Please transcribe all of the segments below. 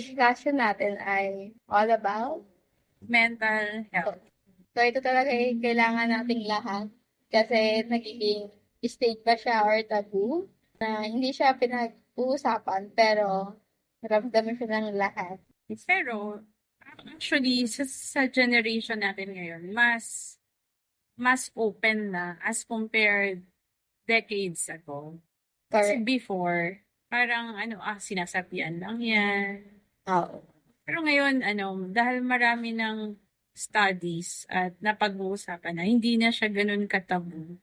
discussion natin ay all about Mental health. So, ito talaga kailangan nating lahat kasi nagiging stigma siya or taboo na hindi siya pinag-uusapan pero ramdaman siya ng lahat. Pero, actually, sa generation natin ngayon, mas open na as compared decades ago. Kasi Correct. before, parang sinasabihan lang yan. Oo. Pero ngayon, dahil marami ng studies at napag-uusapan na, hindi na siya ganun katabu.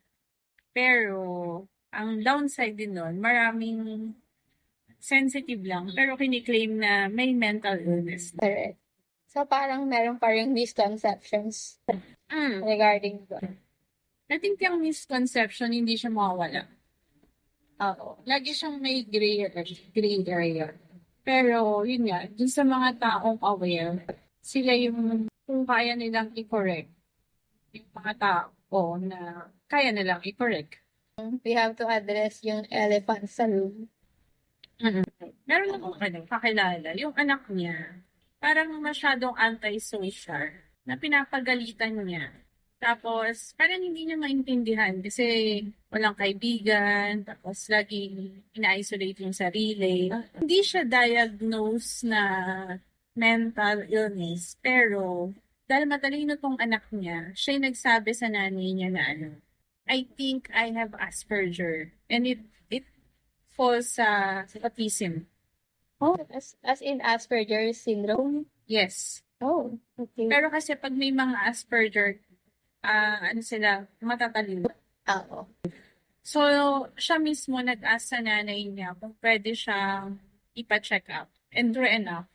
Pero, ang downside din nun, maraming sensitive lang, pero kiniklaim na may mental illness. Correct. So, parang meron pa rin misconceptions regarding doon. I think yung misconception, hindi siya mawawala. Oo. Lagi siyang may gray area. Pero, yun nga, dun sa mga taong aware, sila yung kung kaya nilang i-correct. Yung mga tao na kaya nilang i-correct. We have to address yung elephant sa room. Meron akong kakilala, yung anak niya, parang masyadong anti-social, na pinapagalitan niya. Tapos, parang hindi niya maintindihan kasi walang kaibigan, tapos laging ina-isolate yung sarili. Hindi siya diagnosed na mental illness, pero dahil matalino tong anak niya, siya yung nagsabi sa nanay niya na I think I have Asperger. And it falls sa autism. Oh, as in Asperger's syndrome? Yes. Oh, okay. Pero kasi pag may mga Asperger, sila, matatalino. Oo. So, siya mismo nag-ask sa nanay niya kung pwede siyang ipa-check up. And true enough,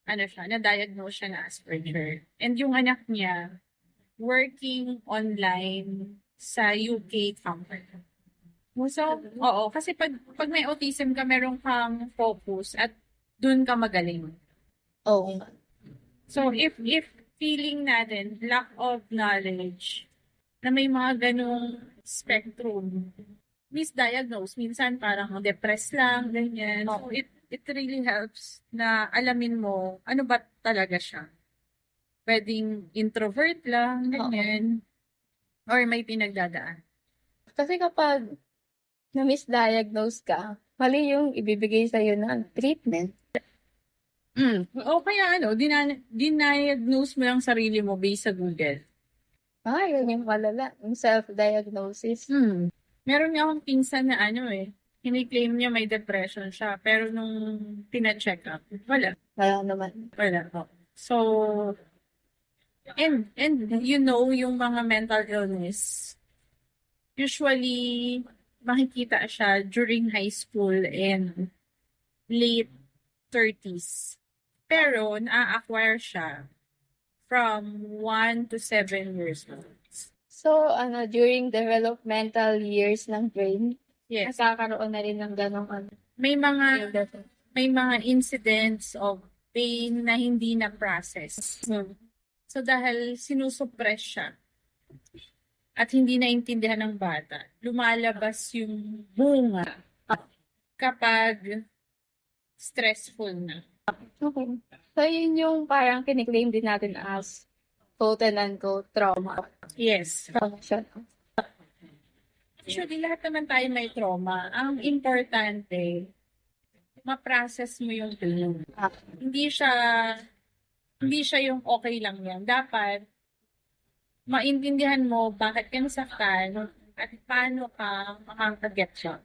na-diagnose siya na Asperger. And yung anak niya, working online sa UK company. So, oo, kasi pag may autism ka, meron kang focus at dun ka magaling. Oo. So, if feeling natin, lack of knowledge, na may mga ganong spectrum, misdiagnose. Minsan parang depressed lang, ganyan. So, it really helps na alamin mo, ano ba talaga siya. Pwedeng introvert lang, ganyan. Or may pinagdadaan. Kasi kapag na-misdiagnose ka, mali yung ibibigay sa'yo ng treatment. O kaya diniagnose mo lang sarili mo based sa Google. Yun yung malala. Yung self-diagnosis. Meron nga akong pinsan na kiniklaim niya may depression siya. Pero nung tina-check up, wala. Wala naman. Wala. So, and yung mga mental illness, usually, makikita siya during high school and late 30s. Pero, na-acquire siya from 1 to 7 years old. So, during developmental years ng brain, Yes. nakakaroon na rin ng ganong May mga incidents of pain na hindi na-process. So, dahil sinusuppress siya at hindi naintindihan ng bata, lumalabas yung bunga kapag stressful na. Okay. So, yun yung parang kiniklaim din natin as quote-unquote trauma. Yes. Trauma siya. Actually, lahat naman tayo may trauma. Ang importante, ma-process mo yung pain. Hindi siya yung okay lang yan. Dapat, maintindihan mo bakit ka nasaktan at paano ka makakaget siya.